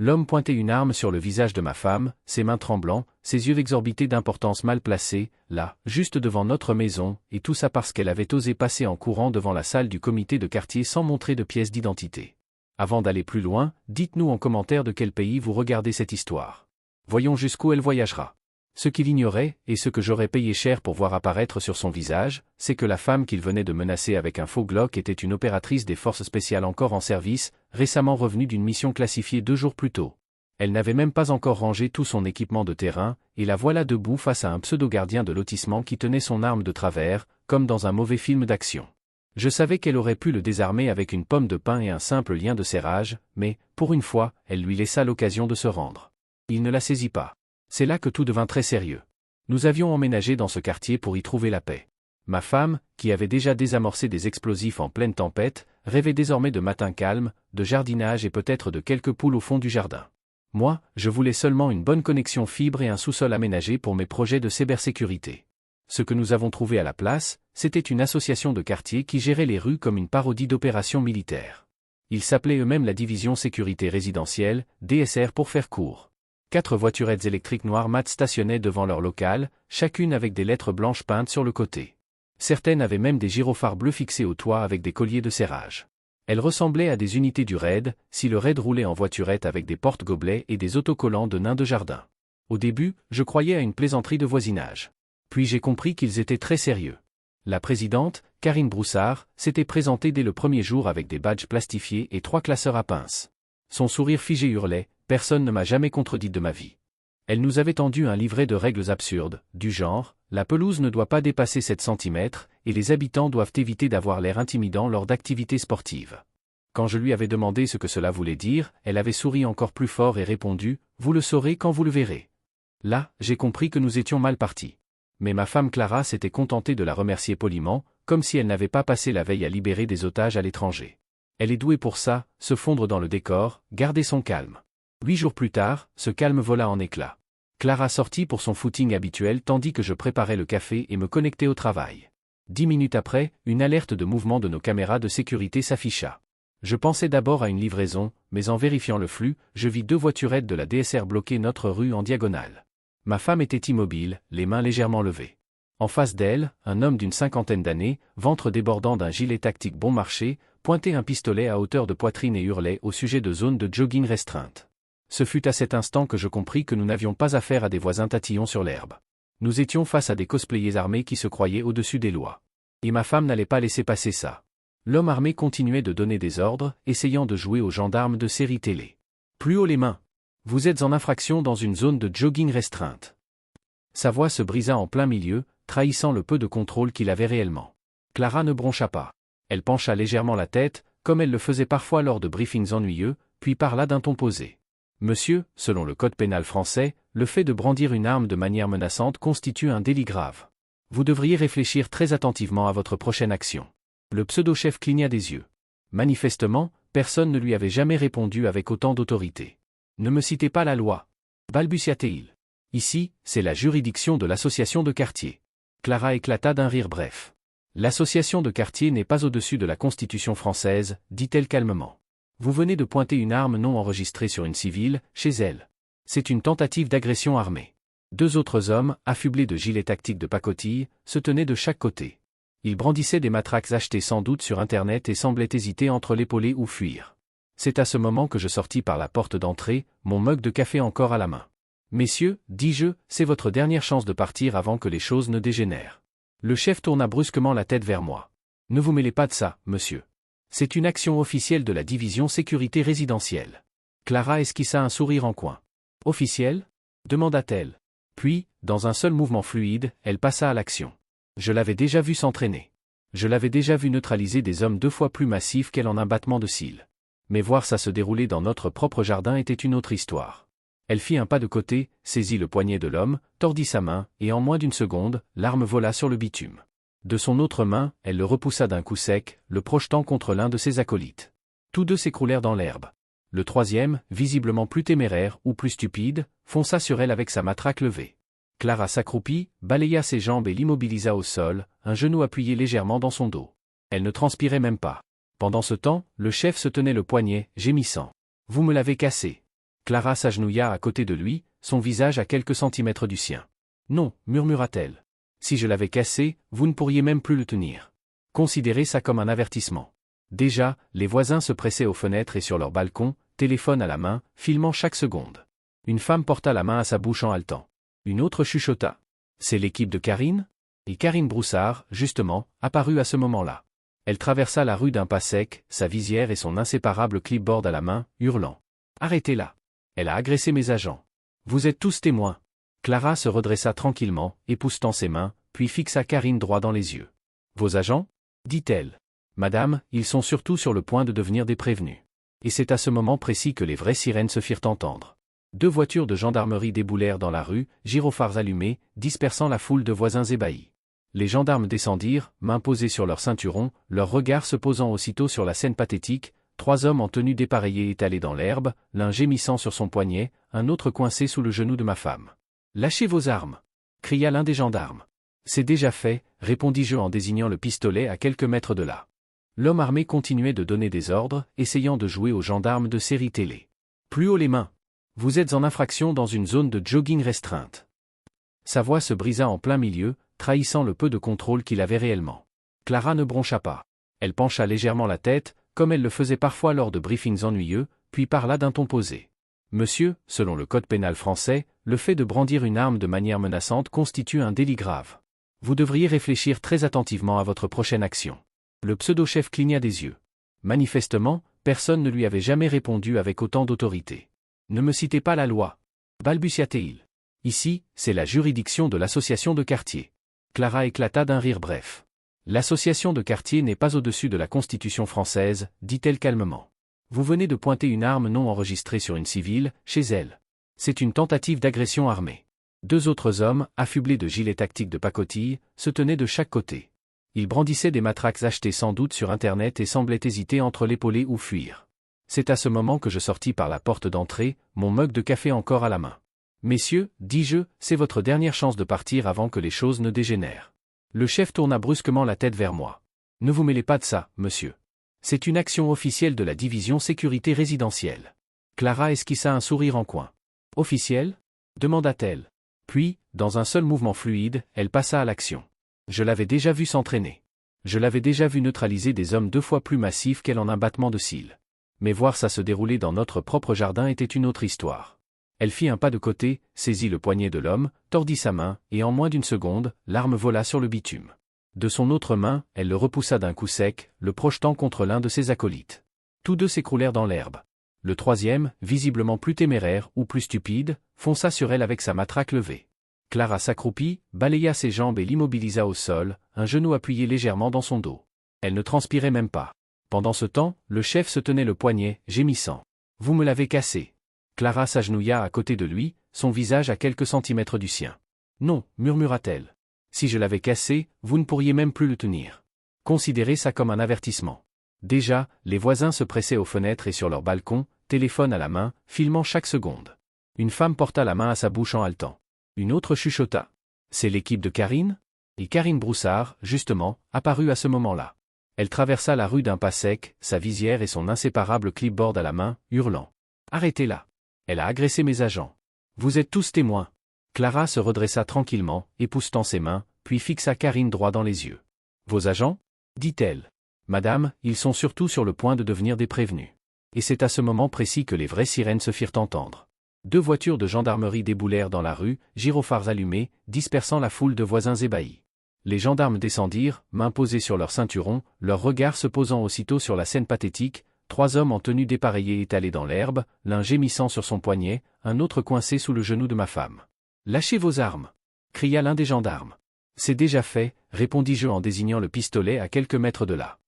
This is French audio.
L'homme pointait une arme sur le visage de ma femme, ses mains tremblant, ses yeux exorbités d'importance mal placée, là, juste devant notre maison, et tout ça parce qu'elle avait osé passer en courant devant la salle du comité de quartier sans montrer de pièce d'identité. Avant d'aller plus loin, dites-nous en commentaire de quel pays vous regardez cette histoire. Voyons jusqu'où elle voyagera. Ce qu'il ignorait, et ce que j'aurais payé cher pour voir apparaître sur son visage, c'est que la femme qu'il venait de menacer avec un faux Glock était une opératrice des forces spéciales encore en service, récemment revenue d'une mission classifiée 2 jours plus tôt. Elle n'avait même pas encore rangé tout son équipement de terrain, et la voilà debout face à un pseudo-gardien de lotissement qui tenait son arme de travers, comme dans un mauvais film d'action. Je savais qu'elle aurait pu le désarmer avec une pomme de pin et un simple lien de serrage, mais, pour une fois, elle lui laissa l'occasion de se rendre. Il ne la saisit pas. C'est là que tout devint très sérieux. Nous avions emménagé dans ce quartier pour y trouver la paix. Ma femme, qui avait déjà désamorcé des explosifs en pleine tempête, rêvait désormais de matins calmes, de jardinage et peut-être de quelques poules au fond du jardin. Moi, je voulais seulement une bonne connexion fibre et un sous-sol aménagé pour mes projets de cybersécurité. Ce que nous avons trouvé à la place, c'était une association de quartier qui gérait les rues comme une parodie d'opération militaire. Ils s'appelaient eux-mêmes la division sécurité résidentielle, DSR pour faire court. 4 voiturettes électriques noires mat stationnaient devant leur local, chacune avec des lettres blanches peintes sur le côté. Certaines avaient même des gyrophares bleus fixés au toit avec des colliers de serrage. Elles ressemblaient à des unités du raid, si le raid roulait en voiturette avec des porte-gobelets et des autocollants de nains de jardin. Au début, je croyais à une plaisanterie de voisinage. Puis j'ai compris qu'ils étaient très sérieux. La présidente, Karine Broussard, s'était présentée dès le premier jour avec des badges plastifiés et 3 classeurs à pince. Son sourire figé hurlait. Personne ne m'a jamais contredit de ma vie. Elle nous avait tendu un livret de règles absurdes, du genre, la pelouse ne doit pas dépasser 7 cm, et les habitants doivent éviter d'avoir l'air intimidant lors d'activités sportives. Quand je lui avais demandé ce que cela voulait dire, elle avait souri encore plus fort et répondu, « Vous le saurez quand vous le verrez ». Là, j'ai compris que nous étions mal partis. Mais ma femme Clara s'était contentée de la remercier poliment, comme si elle n'avait pas passé la veille à libérer des otages à l'étranger. Elle est douée pour ça, se fondre dans le décor, garder son calme. 8 jours plus tard, ce calme vola en éclats. Clara sortit pour son footing habituel tandis que je préparais le café et me connectais au travail. 10 minutes après, une alerte de mouvement de nos caméras de sécurité s'afficha. Je pensais d'abord à une livraison, mais en vérifiant le flux, je vis 2 voiturettes de la DSR bloquer notre rue en diagonale. Ma femme était immobile, les mains légèrement levées. En face d'elle, un homme d'une 50aine d'années, ventre débordant d'un gilet tactique bon marché, pointait un pistolet à hauteur de poitrine et hurlait au sujet de zones de jogging restreintes. Ce fut à cet instant que je compris que nous n'avions pas affaire à des voisins tatillons sur l'herbe. Nous étions face à des cosplayers armés qui se croyaient au-dessus des lois. Et ma femme n'allait pas laisser passer ça. L'homme armé continuait de donner des ordres, essayant de jouer aux gendarmes de série télé. Plus haut les mains. Vous êtes en infraction dans une zone de jogging restreinte. Sa voix se brisa en plein milieu, trahissant le peu de contrôle qu'il avait réellement. Clara ne broncha pas. Elle pencha légèrement la tête, comme elle le faisait parfois lors de briefings ennuyeux, puis parla d'un ton posé. Monsieur, selon le code pénal français, le fait de brandir une arme de manière menaçante constitue un délit grave. Vous devriez réfléchir très attentivement à votre prochaine action. Le pseudo-chef cligna des yeux. Manifestement, personne ne lui avait jamais répondu avec autant d'autorité. Ne me citez pas la loi, balbutia-t-il. Ici, c'est la juridiction de l'association de quartier. Clara éclata d'un rire bref. L'association de quartier n'est pas au-dessus de la Constitution française, dit-elle calmement. Vous venez de pointer une arme non enregistrée sur une civile, chez elle. C'est une tentative d'agression armée. 2 autres hommes, affublés de gilets tactiques de pacotille, se tenaient de chaque côté. Ils brandissaient des matraques achetées sans doute sur Internet et semblaient hésiter entre l'épauler ou fuir. C'est à ce moment que je sortis par la porte d'entrée, mon mug de café encore à la main. Messieurs, dis-je, c'est votre dernière chance de partir avant que les choses ne dégénèrent. Le chef tourna brusquement la tête vers moi. Ne vous mêlez pas de ça, monsieur. C'est une action officielle de la division sécurité résidentielle. Clara esquissa un sourire en coin. Officielle ? Demanda-t-elle. Puis, dans un seul mouvement fluide, elle passa à l'action. Je l'avais déjà vue s'entraîner. Je l'avais déjà vue neutraliser des hommes 2 fois plus massifs qu'elle en un battement de cils. Mais voir ça se dérouler dans notre propre jardin était une autre histoire. Elle fit un pas de côté, saisit le poignet de l'homme, tordit sa main, et en moins d'une seconde, l'arme vola sur le bitume. De son autre main, elle le repoussa d'un coup sec, le projetant contre l'un de ses acolytes. Tous 2 s'écroulèrent dans l'herbe. Le troisième, visiblement plus téméraire ou plus stupide, fonça sur elle avec sa matraque levée. Clara s'accroupit, balaya ses jambes et l'immobilisa au sol, un genou appuyé légèrement dans son dos. Elle ne transpirait même pas. Pendant ce temps, le chef se tenait le poignet, gémissant. « Vous me l'avez cassé. Clara s'agenouilla à côté de lui, son visage à quelques centimètres du sien. Non, murmura-t-elle. Si je l'avais cassé, vous ne pourriez même plus le tenir. Considérez ça comme un avertissement. Déjà, les voisins se pressaient aux fenêtres et sur leur balcon, téléphone à la main, filmant chaque seconde. Une femme porta la main à sa bouche en haletant. Une autre chuchota. C'est l'équipe de Karine ? Et Karine Broussard, justement, apparut à ce moment-là. Elle traversa la rue d'un pas sec, sa visière et son inséparable clipboard à la main, hurlant. Arrêtez-la. Elle a agressé mes agents. Vous êtes tous témoins. Clara se redressa tranquillement, époussetant ses mains, puis fixa Karine droit dans les yeux. Vos agents ? Dit-elle. Madame, ils sont surtout sur le point de devenir des prévenus. Et c'est à ce moment précis que les vraies sirènes se firent entendre. 2 voitures de gendarmerie déboulèrent dans la rue, gyrophares allumés, dispersant la foule de voisins ébahis. Les gendarmes descendirent, mains posées sur leurs ceinturons, leurs regards se posant aussitôt sur la scène pathétique, 3 hommes en tenue dépareillée étalés dans l'herbe, l'un gémissant sur son poignet, un autre coincé sous le genou de ma femme. « Lâchez vos armes !» cria l'un des gendarmes. « C'est déjà fait », répondis-je en désignant le pistolet à quelques mètres de là. L'homme armé continuait de donner des ordres, essayant de jouer aux gendarmes de série télé. « Plus haut les mains ! Vous êtes en infraction dans une zone de jogging restreinte. » Sa voix se brisa en plein milieu, trahissant le peu de contrôle qu'il avait réellement. Clara ne broncha pas. Elle pencha légèrement la tête, comme elle le faisait parfois lors de briefings ennuyeux, puis parla d'un ton posé. « Monsieur, selon le code pénal français, le fait de brandir une arme de manière menaçante constitue un délit grave. Vous devriez réfléchir très attentivement à votre prochaine action. » Le pseudo-chef cligna des yeux. Manifestement, personne ne lui avait jamais répondu avec autant d'autorité. « Ne me citez pas la loi. » balbutia-t-il. « Ici, c'est la juridiction de l'association de quartier. » Clara éclata d'un rire bref. « L'association de quartier n'est pas au-dessus de la Constitution française, dit-elle calmement. Vous venez de pointer une arme non enregistrée sur une civile, chez elle. C'est une tentative d'agression armée. » 2 autres hommes, affublés de gilets tactiques de pacotille, se tenaient de chaque côté. Ils brandissaient des matraques achetées sans doute sur Internet et semblaient hésiter entre l'épauler ou fuir. C'est à ce moment que je sortis par la porte d'entrée, mon mug de café encore à la main. « Messieurs, dis-je, c'est votre dernière chance de partir avant que les choses ne dégénèrent. » Le chef tourna brusquement la tête vers moi. « Ne vous mêlez pas de ça, monsieur. C'est une action officielle de la division sécurité résidentielle. » Clara esquissa un sourire en coin. « Officielle ? » demanda-t-elle. Puis, dans un seul mouvement fluide, elle passa à l'action. Je l'avais déjà vu s'entraîner. Je l'avais déjà vu neutraliser des hommes 2 fois plus massifs qu'elle en un battement de cils. Mais voir ça se dérouler dans notre propre jardin était une autre histoire. Elle fit un pas de côté, saisit le poignet de l'homme, tordit sa main, et en moins d'une seconde, l'arme vola sur le bitume. De son autre main, elle le repoussa d'un coup sec, le projetant contre l'un de ses acolytes. Tous 2 s'écroulèrent dans l'herbe. Le troisième, visiblement plus téméraire ou plus stupide, fonça sur elle avec sa matraque levée. Clara s'accroupit, balaya ses jambes et l'immobilisa au sol, un genou appuyé légèrement dans son dos. Elle ne transpirait même pas. Pendant ce temps, le chef se tenait le poignet, gémissant. « Vous me l'avez cassé. » Clara s'agenouilla à côté de lui, son visage à quelques centimètres du sien. « Non, murmura-t-elle. Si je l'avais cassé, vous ne pourriez même plus le tenir. Considérez ça comme un avertissement. » Déjà, les voisins se pressaient aux fenêtres et sur leur balcon, téléphone à la main, filmant chaque seconde. Une femme porta la main à sa bouche en haletant. Une autre chuchota. « C'est l'équipe de Karine ?» Et Karine Broussard, justement, apparut à ce moment-là. Elle traversa la rue d'un pas sec, sa visière et son inséparable clipboard à la main, hurlant. « Arrêtez-la. Elle a agressé mes agents. Vous êtes tous témoins. » Clara se redressa tranquillement, époussetant ses mains, puis fixa Karine droit dans les yeux. « Vos agents ? » dit-elle. « Madame, ils sont surtout sur le point de devenir des prévenus. » Et c'est à ce moment précis que les vraies sirènes se firent entendre. 2 voitures de gendarmerie déboulèrent dans la rue, gyrophares allumés, dispersant la foule de voisins ébahis. Les gendarmes descendirent, mains posées sur leurs ceinturons, leurs regards se posant aussitôt sur la scène pathétique, 3 hommes en tenue dépareillée étalés dans l'herbe, l'un gémissant sur son poignet, un autre coincé sous le genou de ma femme. « Lâchez vos armes !» cria l'un des gendarmes. « C'est déjà fait », répondis-je en désignant le pistolet à quelques mètres de là.